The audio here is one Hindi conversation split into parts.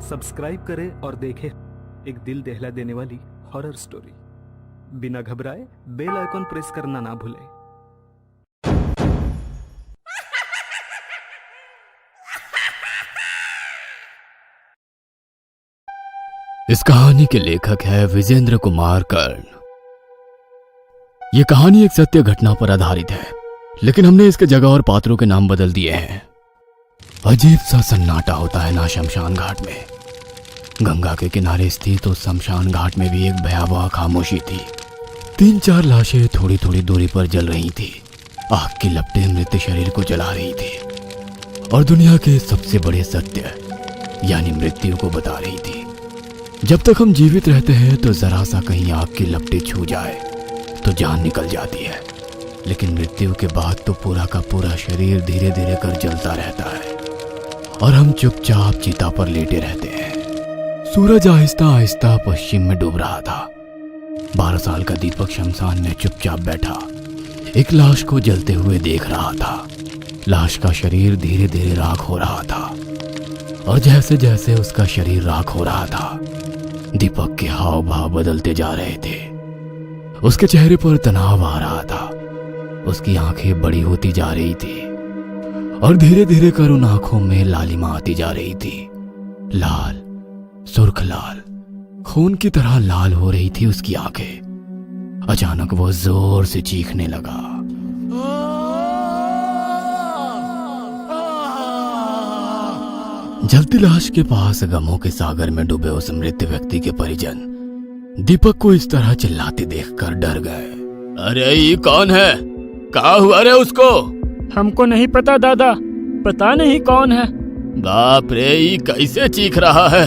सब्सक्राइब करें और देखें एक दिल दहला देने वाली हॉरर स्टोरी। बिना घबराए बेल आइकॉन प्रेस करना ना भूलें। इस कहानी के लेखक है विजेंद्र कुमार कर्ण। यह कहानी एक सत्य घटना पर आधारित है, लेकिन हमने इसके जगह और पात्रों के नाम बदल दिए हैं। अजीब सा सन्नाटा होता है ना शमशान घाट में। गंगा के किनारे स्थित उस शमशान घाट में भी एक भयावह खामोशी थी। 3-4 लाशें थोड़ी थोड़ी दूरी पर जल रही थी। आग की लपटें मृत शरीर को जला रही थी और दुनिया के सबसे बड़े सत्य यानी मृत्यु को बता रही थी। जब तक हम जीवित रहते हैं तो जरा सा कहीं आग की लपटें छू जाए तो जान निकल जाती है, लेकिन मृत्यु के बाद तो पूरा का पूरा शरीर धीरे धीरे कर जलता रहता है और हम चुपचाप चिता पर लेटे रहते हैं। सूरज आहिस्ता आहिस्ता पश्चिम में डूब रहा था। 12 साल का दीपक शमशान में चुपचाप बैठा एक लाश को जलते हुए देख रहा था। लाश का शरीर धीरे धीरे राख हो रहा था और जैसे जैसे उसका शरीर राख हो रहा था, दीपक के हाव भाव बदलते जा रहे थे। उसके चेहरे पर तनाव आ रहा था, उसकी आंखें बड़ी होती जा रही थी और धीरे धीरे कर उन आंखों में लालिमा आती जा रही थी। लाल, सुर्ख लाल, खून की तरह लाल हो रही थी उसकी आंखें। अचानक वो जोर से चीखने लगा। जलती लाश के पास गमों के सागर में डूबे उस मृत व्यक्ति के परिजन दीपक को इस तरह चिल्लाते देखकर डर गए। अरे ये कौन है? कहाँ हुआ रे उसको? हमको नहीं पता दादा, पता नहीं कौन है। बाप रे, ये कैसे चीख रहा है?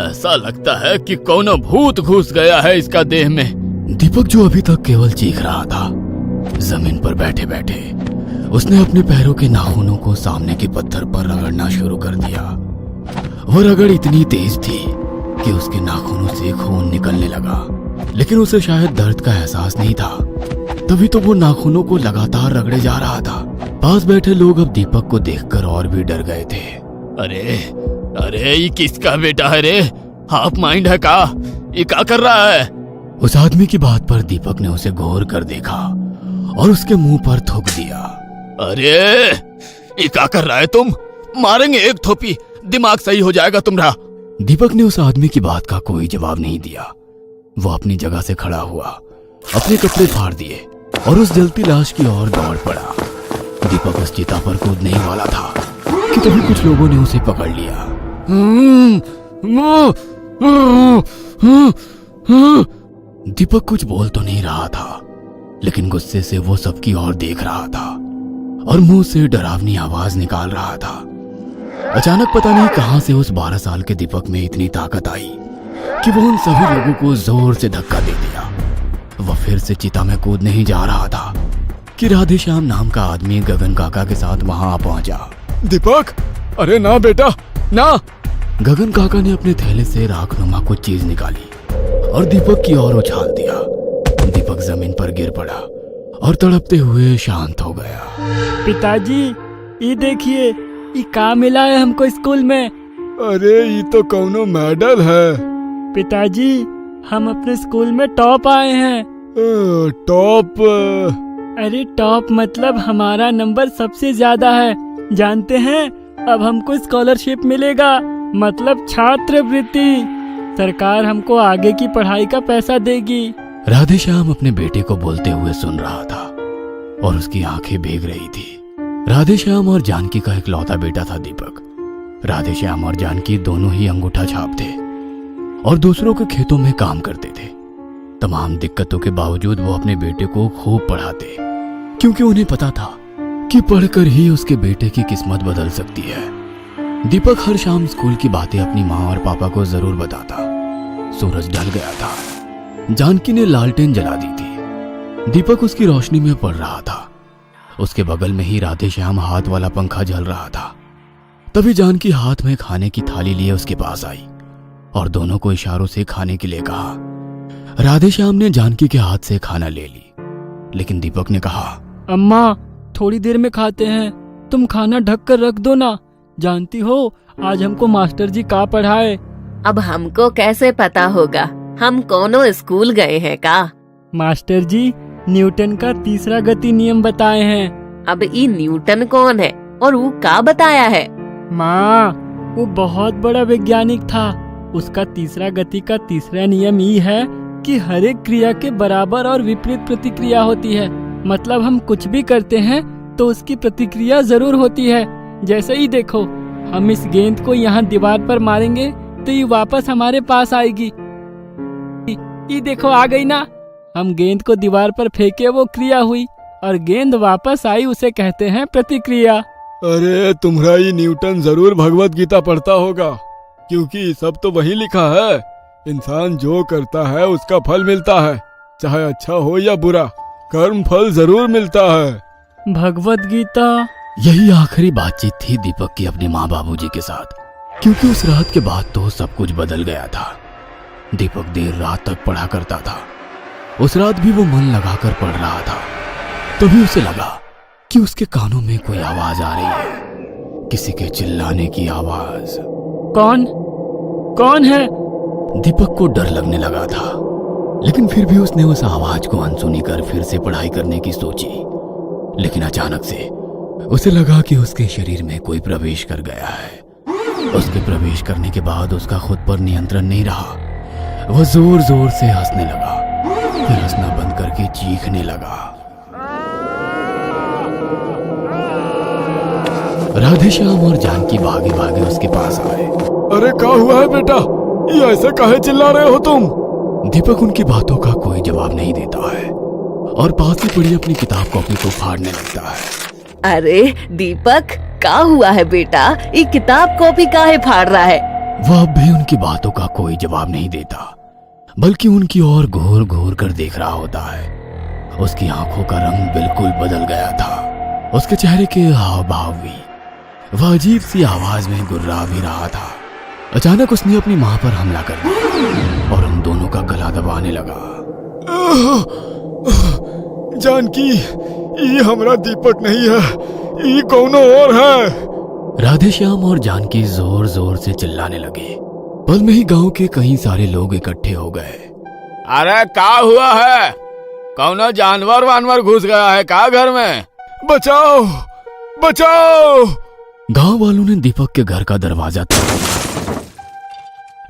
ऐसा लगता है कि कौन भूत घुस गया है इसका देह में। दीपक जो अभी तक केवल चीख रहा था, जमीन पर बैठे बैठे उसने अपने पैरों के नाखूनों को सामने के पत्थर पर रगड़ना शुरू कर दिया। वो रगड़ इतनी तेज थी कि उसके नाखूनों से खून निकलने लगा, लेकिन उसे शायद दर्द का एहसास नहीं था, तभी तो वो नाखूनों को लगातार रगड़े जा रहा था। पास बैठे लोग अब दीपक को देखकर और भी डर गए थे। अरे अरे, ये किसका बेटा है रे? हाफ माइंड है का? ये क्या कर रहा है? उस आदमी की बात पर दीपक ने उसे गौर कर देखा और उसके मुंह पर थूक दिया। अरे ये क्या कर रहा है तुम? मारेंगे एक थोपी, दिमाग सही हो जाएगा तुम्हारा। दीपक ने उस आदमी की बात का कोई जवाब नहीं दिया। वो अपनी जगह से खड़ा हुआ, अपने कपड़े फाड़ दिए और उस जलती लाश की ओर दौड़ पड़ा। दीपक उस चिता पर कूदने ही वाला था कि तभी कुछ लोगों ने उसे पकड़ लिया। दीपक कुछ बोल तो नहीं रहा था, लेकिन गुस्से से वो सबकी ओर देख रहा था और मुंह से डरावनी आवाज निकाल रहा था। अचानक पता नहीं कहां से उस 12 साल के दीपक में इतनी ताकत आई कि वो उन सभी लोगों को जोर से धक्का दे दिया। वह फिर से चिता में कूदने ही जा रहा था कि राधेश्याम नाम का आदमी गगन काका के साथ वहां आ पहुंचा। दीपक, अरे ना बेटा ना। गगन काका ने अपने थैले से राखनुमा कुछ चीज निकाली और दीपक की ओर उछाल दिया। दीपक जमीन पर गिर पड़ा और तड़पते हुए शांत हो गया। पिताजी, ये देखिए, ये का मिला है हमको स्कूल में। अरे ये तो कौनो मेडल है। पिताजी, हम अपने स्कूल में टॉप आए हैं। टॉप? अरे टॉप मतलब हमारा नंबर सबसे ज्यादा है। जानते हैं, अब हमको स्कॉलरशिप मिलेगा, मतलब छात्रवृत्ति। सरकार हमको आगे की पढ़ाई का पैसा देगी। राधेश्याम अपने बेटे को बोलते हुए सुन रहा था और उसकी आंखें भीग रही थी। राधेश्याम और जानकी का इकलौता बेटा था दीपक। राधेश्याम और जानकी दोनों ही अंगूठा छाप थे और दूसरों के खेतों में काम करते थे। तमाम दिक्कतों के बावजूद वो अपने बेटे को खूब पढ़ाते, क्योंकि उन्हें पता था कि पढ़कर ही उसके बेटे की किस्मत बदल सकती है। दीपक हर शाम स्कूल की बातें अपनी माँ और पापा को जरूर बताता। सूरज ढल गया था। जानकी ने लालटेन जला दी थी। दीपक उसकी रोशनी में पड़ रहा था। उसके बगल में ही राधेश्याम हाथ वाला पंखा जल रहा था। तभी जानकी हाथ में खाने की थाली लिए उसके पास आई और दोनों को इशारों से खाने के लिए कहा। राधेश्याम ने जानकी के हाथ से खाना ले ली, लेकिन दीपक ने कहा, अम्मा, थोड़ी देर में खाते हैं, तुम खाना ढक कर रख दो ना, जानती हो आज हमको मास्टर जी का पढ़ाए? अब हमको कैसे पता होगा, हम कोनो स्कूल गए हैं का? मास्टर जी न्यूटन का तीसरा गति नियम बताए हैं। अब ई न्यूटन कौन है और वो का बताया है? माँ, वो बहुत बड़ा वैज्ञानिक था। उसका तीसरा गति का तीसरा नियम ये है कि हर एक क्रिया के बराबर और विपरीत प्रतिक्रिया होती है। मतलब हम कुछ भी करते हैं तो उसकी प्रतिक्रिया जरूर होती है। जैसे ही देखो, हम इस गेंद को यहाँ दीवार पर मारेंगे तो ये वापस हमारे पास आएगी। ये देखो आ गई ना। हम गेंद को दीवार पर फेंके, वो क्रिया हुई, और गेंद वापस आई, उसे कहते हैं प्रतिक्रिया। अरे तुम्हारा ये न्यूटन जरूर भगवत गीता पढ़ता होगा, क्योंकि सब तो वही लिखा है, इंसान जो करता है उसका फल मिलता है, चाहे अच्छा हो या बुरा, कर्म फल जरूर मिलता है। भगवत गीता। यही आखिरी बातचीत थी दीपक की अपने माँ बाबूजी के साथ, क्योंकि उस रात के बाद तो सब कुछ बदल गया था। दीपक देर रात तक पढ़ा करता था। उस रात भी वो मन लगाकर पढ़ रहा था। तभी उसे लगा कि उसके कानों में कोई आवाज आ रही है, किसी के चिल्लाने की आवाज। कौन है? दीपक को डर लगने लगा था, लेकिन फिर भी उसने उस आवाज को अनसुनी कर फिर से पढ़ाई करने की सोची। लेकिन अचानक से उसे लगा कि उसके शरीर में कोई प्रवेश कर गया है। उसके प्रवेश करने के बाद उसका खुद पर नियंत्रण नहीं रहा। वह जोर जोर से हंसने लगा, फिर हंसना बंद करके चीखने लगा। राधेश्याम और जानकी भागे भागे उसके पास आए। अरे क्या हुआ है बेटा, ये ऐसे काहे चिल्ला रहे हो तुम? दीपक उनकी बातों का कोई जवाब नहीं देता है और पास ही पड़ी अपनी किताब कॉपी को फाड़ने लगता है। अरे दीपक, का हुआ है बेटा? ये किताब कॉपी काहे फाड़ रहा है? वह अब भी उनकी बातों का कोई जवाब नहीं देता, बल्कि उनकी ओर घूर घूर कर देख रहा होता है। उसकी आंखों का रंग बिल्कुल बदल गया था, उसके चेहरे के हाव भाव भी। वह अजीब सी आवाज में गुर्रा भी रहा था। अचानक उसने अपनी माँ पर हमला कर दिया और उन दोनों का गला दबाने लगा। जानकी, ये हमारा दीपक नहीं है, ये कौनो और है। राधेश्याम और जानकी जोर जोर से चिल्लाने लगे। पल में ही गांव के कई सारे लोग इकट्ठे हो गए। अरे क्या हुआ है? कौनो जानवर वानवर घुस गया है का घर में? बचाओ बचाओ। गांव वालों ने दीपक के घर का दरवाजा तोड़ा।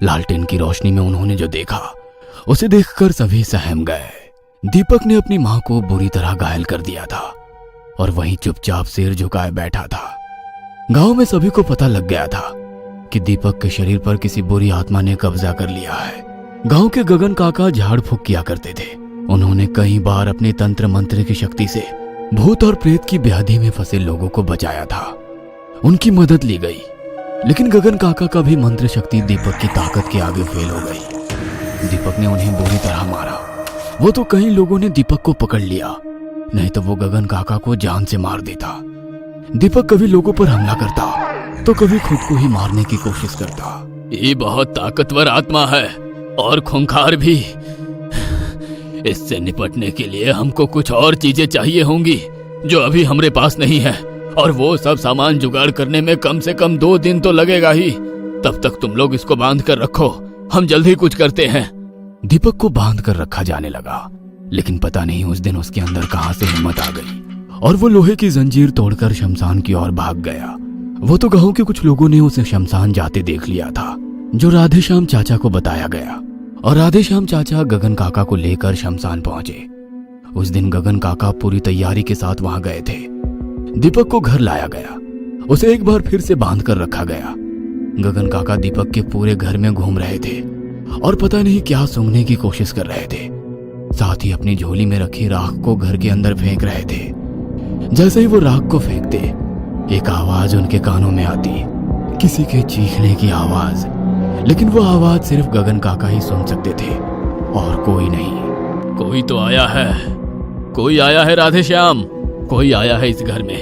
लालटेन की रोशनी में उन्होंने जो देखा, उसे देखकर सभी सहम गए। दीपक ने अपनी मां को बुरी तरह घायल कर दिया था और वहीं चुपचाप सिर झुकाए बैठा था। गांव में सभी को पता लग गया था कि दीपक के शरीर पर किसी बुरी आत्मा ने कब्जा कर लिया है। गांव के गगन काका झाड़ फूक किया करते थे। उन्होंने कई बार अपने तंत्र मंत्र की शक्ति से भूत और प्रेत की व्याधि में फंसे लोगों को बचाया था। उनकी मदद ली गई, लेकिन गगन काका का भी मंत्र शक्ति दीपक की ताकत के आगे फेल हो गई। दीपक ने उन्हें बुरी तरह मारा। वो तो कई लोगों ने दीपक को पकड़ लिया, नहीं तो वो गगन काका को जान से मार देता। दीपक कभी लोगों पर हमला करता तो कभी खुद को ही मारने की कोशिश करता। ये बहुत ताकतवर आत्मा है और खूंखार भी। इससे निपटने के लिए हमको कुछ और चीजें चाहिए होंगी जो अभी हमारे पास नहीं है, और वो सब सामान जुगाड़ करने में कम से कम 2 दिन तो लगेगा ही। तब तक तुम लोग इसको बांध कर रखो, हम जल्द ही कुछ करते हैं। दीपक को बांध कर रखा जाने लगा, लेकिन पता नहीं उस दिन उसके अंदर कहां से हिम्मत आ गई और वो लोहे की जंजीर तोड़कर शमशान की ओर भाग गया। वो तो गांव के कुछ लोगों ने उसे शमशान जाते देख लिया था, जो राधेश्याम चाचा को बताया गया, और राधेश्याम चाचा गगन काका को लेकर शमशान पहुंचे। उस दिन गगन काका पूरी तैयारी के साथ वहां गए थे। दीपक को घर लाया गया, उसे एक बार फिर से बांध कर रखा गया। गगन काका दीपक के पूरे घर में घूम रहे थे और पता नहीं क्या सूंघने की कोशिश कर रहे थे। साथ ही अपनी झोली में रखी राख को घर के अंदर फेंक रहे थे। जैसे ही वो राख को फेंकते, एक आवाज उनके कानों में आती, किसी के चीखने की आवाज। लेकिन वो आवाज सिर्फ गगन काका ही सुन सकते थे और कोई नहीं। कोई तो आया है, कोई आया है राधेश्याम, कोई आया है इस घर में,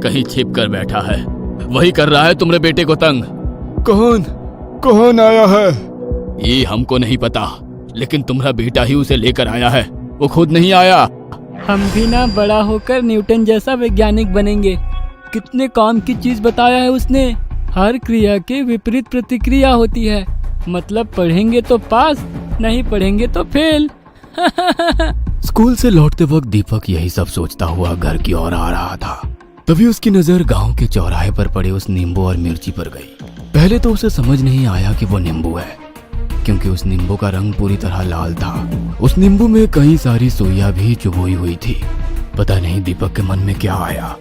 कहीं छिप कर बैठा है, वही कर रहा है तुम्हारे बेटे को तंग। कौन आया है? ये हमको नहीं पता, लेकिन तुम्हारा बेटा ही उसे लेकर आया है, वो खुद नहीं आया। हम भी ना बड़ा होकर न्यूटन जैसा वैज्ञानिक बनेंगे। कितने काम की चीज बताया है उसने, हर क्रिया के विपरीत प्रतिक्रिया होती है। मतलब पढ़ेंगे तो पास, नहीं पढ़ेंगे तो फेल। स्कूल से लौटते वक्त दीपक यही सब सोचता हुआ घर की ओर आ रहा था। तभी उसकी नजर गांव के चौराहे पर पड़े उस नींबू और मिर्ची पर गई। पहले तो उसे समझ नहीं आया कि वो नींबू है, क्योंकि उस नींबू का रंग पूरी तरह लाल था। उस नींबू में कई सारी सुइयां भी चुभोई हुई थी। पता नहीं दीपक के मन में क्या आया,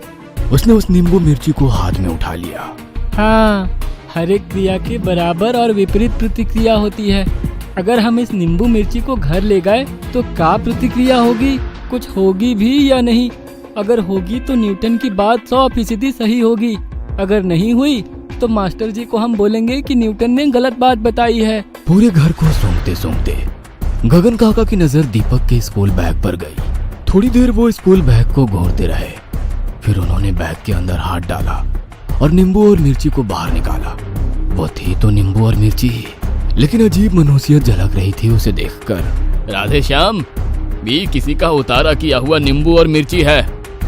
उसने उस नींबू मिर्ची को हाथ में उठा लिया। हाँ, हर एक क्रिया के बराबर और विपरीत प्रतिक्रिया होती है। अगर हम इस नींबू मिर्ची को घर ले गए तो क्या प्रतिक्रिया होगी? कुछ होगी भी या नहीं? अगर होगी तो न्यूटन की बात 100% सही होगी। अगर नहीं हुई तो मास्टर जी को हम बोलेंगे कि न्यूटन ने गलत बात बताई है। पूरे घर को सूंघते सूंघते गगन काका की नजर दीपक के स्कूल बैग पर गई। थोड़ी देर वो स्कूल बैग को घूरते रहे, फिर उन्होंने बैग के अंदर हाथ डाला और नींबू और मिर्ची को बाहर निकाला। वो थी तो नींबू और मिर्ची ही, लेकिन अजीब मनहूसियत झलक रही थी उसे देखकर। राधेश्याम, भी किसी का उतारा किया हुआ नींबू और मिर्ची है।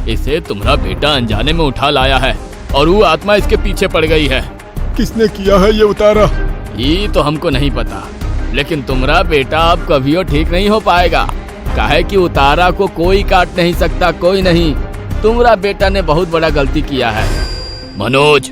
इसे तुम्हारा बेटा अनजाने में उठा लाया है और वो आत्मा इसके पीछे पड़ गई है। किसने किया है ये उतारा? ये तो हमको नहीं पता, लेकिन तुम्हारा बेटा अब कभी ठीक नहीं हो पाएगा। काहे कि उतारा को कोई काट नहीं सकता, कोई नहीं। तुम्हारा बेटा ने बहुत बड़ा गलती किया है। मनोज,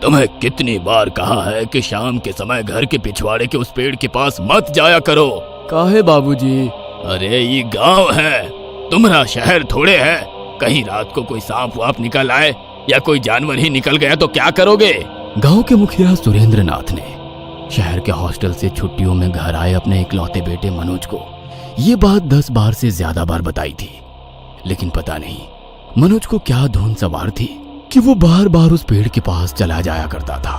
तुम्हें कितनी बार कहा है कि शाम के समय घर के पिछवाड़े के उस पेड़ के पास मत जाया करो। काहे बाबूजी? अरे ये गांव है, तुम्हारा शहर थोड़े है। कहीं रात को कोई सांप वाप निकल आए या कोई जानवर ही निकल गया तो क्या करोगे? गांव के मुखिया सुरेंद्र नाथ ने शहर के हॉस्टल से छुट्टियों में घर आए अपने इकलौते बेटे मनोज को ये बात 10 बार से ज्यादा बार बताई थी, लेकिन पता नहीं मनोज को क्या धुन सवार थी कि वो बार बार उस पेड़ के पास चला जाया करता था।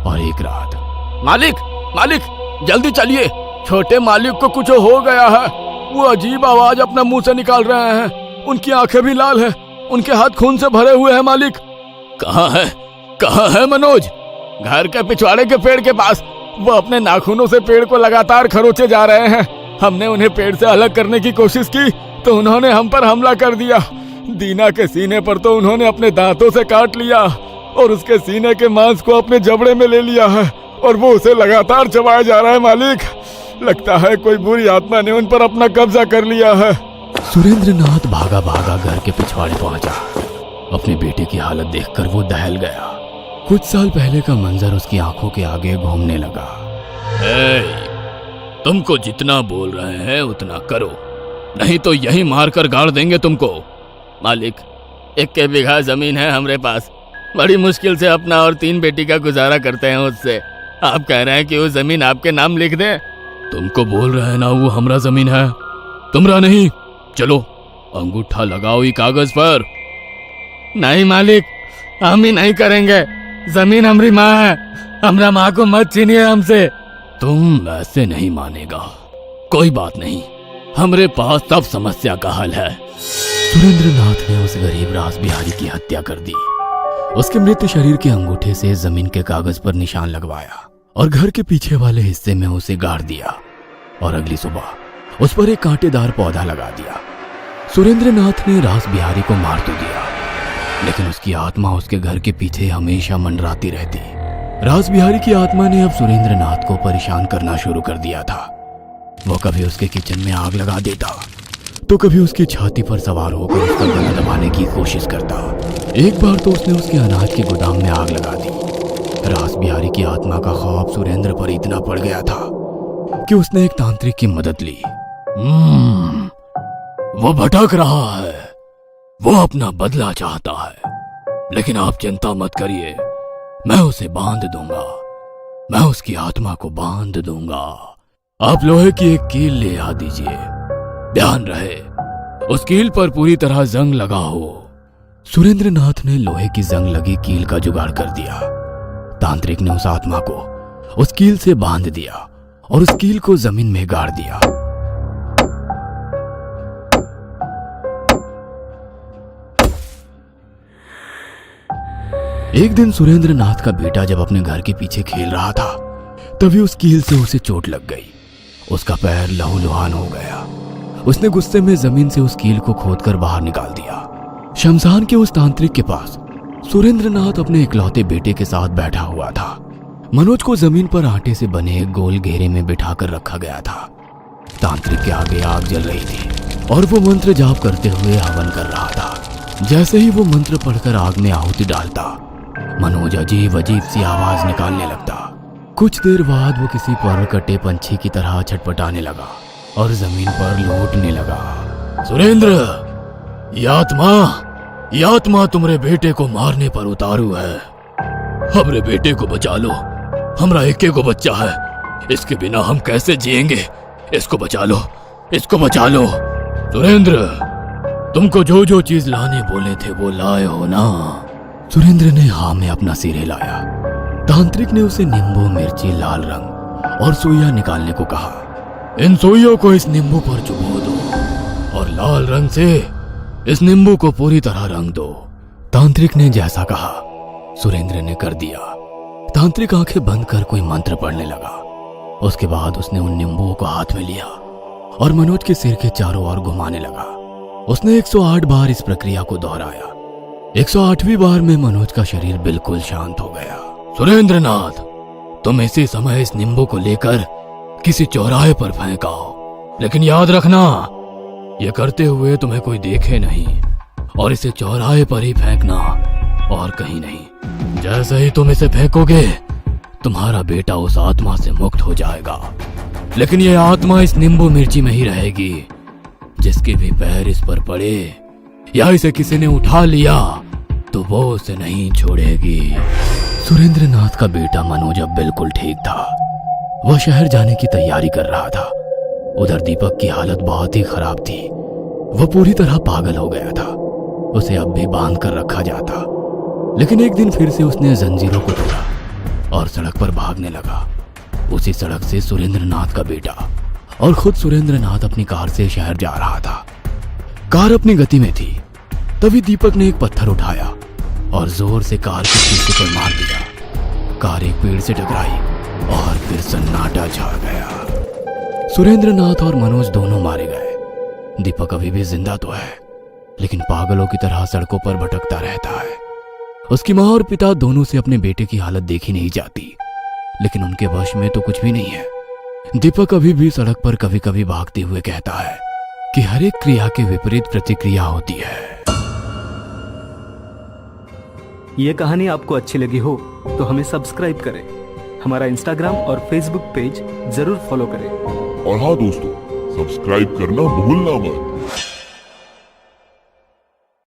और एक रात, मालिक, मालिक, जल्दी चलिए, छोटे मालिक को कुछ हो गया है। वो अजीब आवाज अपना मुंह से निकाल रहे हैं। उनकी आंखें भी लाल है, उनके हाथ खून से भरे हुए हैं। मालिक, कहाँ है, कहाँ है मनोज? घर के पिछवाड़े के पेड़ के पास। वो अपने नाखूनों से पेड़ को लगातार खरोचे जा रहे हैं। हमने उन्हें पेड़ से अलग करने की कोशिश की तो उन्होंने हम पर हमला कर दिया। दीना के सीने पर तो उन्होंने अपने दांतों से काट लिया और उसके सीने के मांस को अपने जबड़े में ले लिया है और वो उसे लगातार चबाया जा रहा है। मालिक, लगता है कोई बुरी आत्मा ने उन पर अपना कब्जा कर लिया है। सुरेंद्र नाथ भागा भागा घर के पिछवाड़े पहुंचा। अपने बेटे की हालत देखकर वो दहल गया। कुछ साल पहले का मंजर उसकी आंखों के आगे घूमने लगा। तुमको जितना बोल रहे हैं उतना करो, नहीं तो यही मारकर गाड़ देंगे तुमको। मालिक, 1 बीघा जमीन है हमरे पास। बड़ी मुश्किल से अपना और 3 बेटी का गुजारा करते हैं उससे। आप कह रहे हैं कि वो जमीन आपके नाम लिख दें? तुमको बोल रहे हैं ना वो हमरा जमीन है, तुम्हारा नहीं। चलो अंगूठा लगाओ ये कागज पर। नहीं मालिक, हम ही नहीं करेंगे। जमीन हमारी माँ है, हमरा माँ को मत छीनिए हमसे। तुम ऐसे नहीं मानेगा। कोई बात नहीं, हमरे पास सब समस्या का हल है। सुरेंद्र नाथ ने उस गरीब रास बिहारी की हत्या कर दी। उसके मृत शरीर के अंगूठे से जमीन के कागज पर निशान लगवाया और घर के पीछे वाले हिस्से में उसे गाड़ दिया और अगली सुबह उस पर एक कांटेदार पौधा लगा दिया। सुरेंद्र नाथ ने रास बिहारी को मार तो दिया, लेकिन उसकी आत्मा उसके घर के पीछे हमेशा मंडराती रहती। रास बिहारी की आत्मा ने अब सुरेंद्र नाथ को परेशान करना शुरू कर दिया था। वो कभी उसके किचन में आग लगा देता तो कभी उसकी छाती पर सवार होकर उसका गला दबाने की कोशिश करता। एक बार तो उसने उसके अनाज के गोदाम में आग लगा दी। रास बिहारी की आत्मा का खौफ सुरेंद्र पर इतना पड़ गया था कि उसने एक तांत्रिक की मदद ली। वो भटक रहा है, वो अपना बदला चाहता है, लेकिन आप चिंता मत करिए, मैं उसे बांध दूंगा, मैं उसकी आत्मा को बांध दूंगा। आप लोहे की एक कील ले आ दीजिए, ध्यान रहे उस कील पर पूरी तरह जंग लगा हो। सुरेंद्र नाथ ने लोहे की जंग लगी कील का जुगाड़ कर दिया। तांत्रिक ने उस आत्मा को उस कील से बांध दिया और उस कील को जमीन में गाड़ दिया। एक दिन सुरेंद्र नाथ का बेटा जब अपने घर के पीछे खेल रहा था, तभी उस कील से उसे चोट लग गई। उसका पैर लहूलुहान हो गया। उसने गुस्से में जमीन से उस कील को खोदकर बाहर निकाल दिया। शमशान के उस तांत्रिक के पास सुरेंद्रनाथ अपने इकलौते बेटे के साथ बैठा हुआ था। मनोज को जमीन पर आटे से बने एक गोल घेरे में बिठाकर रखा गया था। तांत्रिक के आगे आग जल रही थी और वो मंत्र जाप करते हुए हवन कर रहा था। जैसे ही वो मंत्र पढ़कर आग में आहुति डालता, मनोज अजीब अजीब सी आवाज निकालने लगता। कुछ देर बाद वो किसी पर कटे पंछी की तरह छटपटाने लगा और जमीन पर लौटने लगा। सुरेंद्र, ये आत्मा तुम्हारे बेटे को मारने पर उतारू है। हमरे बेटे को बचा लो, हमरा एके को बच्चा है, इसके बिना हम कैसे जिएंगे। इसको बचा लो, इसको बचा लो। सुरेंद्र, तुमको जो जो चीज लाने बोले थे वो लाए हो ना? सुरेंद्र ने हाँ में अपना सिर हिलाया। तांत्रिक ने उसे नींबू, मिर्ची, लाल रंग और सुइया निकालने को कहा। इन सुइयों को इस नींबू पर चुभो दो और लाल रंग से इस नींबू को पूरी तरह रंग दो। तांत्रिक ने जैसा कहा सुरेंद्र ने कर दिया। तांत्रिक आंखें बंद कर कोई मंत्र पढ़ने लगा। उसके बाद उसने उन नींबुओं को हाथ में लिया और मनोज के सिर के चारों ओर घुमाने लगा। उसने 108 बार इस प्रक्रिया को दोहराया। 108वीं बार में मनोज का शरीर बिल्कुल शांत हो गया। सुरेंद्रनाथ, तुम इसी समय इस नींबू को लेकर किसी चौराहे पर फेंकाओ, लेकिन याद रखना ये करते हुए तुम्हें कोई देखे नहीं, और इसे चौराहे पर ही फेंकना और कहीं नहीं। जैसे ही तुम इसे फेंकोगे तुम्हारा बेटा उस आत्मा से मुक्त हो जाएगा, लेकिन ये आत्मा इस नींबू मिर्ची में ही रहेगी। जिसके भी पैर इस पर पड़े या इसे किसी ने उठा लिया तो वो उसे नहीं छोड़ेगी। सुरेंद्रनाथ का बेटा मनोज अब बिल्कुल ठीक था। वह शहर जाने की तैयारी कर रहा था। उधर दीपक की हालत बहुत ही खराब थी। वह पूरी तरह पागल हो गया था। उसे अब भी बांध कर रखा जाता, लेकिन एक दिन फिर से उसने जंजीरों को तोड़ा और सड़क पर भागने लगा। उसी सड़क से सुरेंद्रनाथ का बेटा और खुद सुरेंद्रनाथ अपनी कार से शहर जा रहा था। कार अपनी गति में थी, तभी दीपक ने एक पत्थर उठाया और जोर से कार के शीशे पर मार दिया। कार एक पेड़ से टकराई और फिर सन्नाटा छा गया। सुरेंद्रनाथ और मनोज दोनों मारे गए। दीपक अभी भी जिंदा तो है, लेकिन पागलों की तरह सड़कों पर भटकता रहता है। उसकी माँ और पिता दोनों से अपने बेटे की हालत देखी नहीं जाती, लेकिन उनके वश में तो कुछ भी नहीं है। दीपक अभी भी सड़क पर कभी कभी भागते हुए कहता है कि हर एक क्रिया के विपरीत प्रतिक्रिया होती है। ये कहानी आपको अच्छी लगी हो तो हमें सब्सक्राइब करें, हमारा इंस्टाग्राम और फेसबुक पेज जरूर फॉलो करें। और हाँ दोस्तों, सब्सक्राइब करना भूलना मत।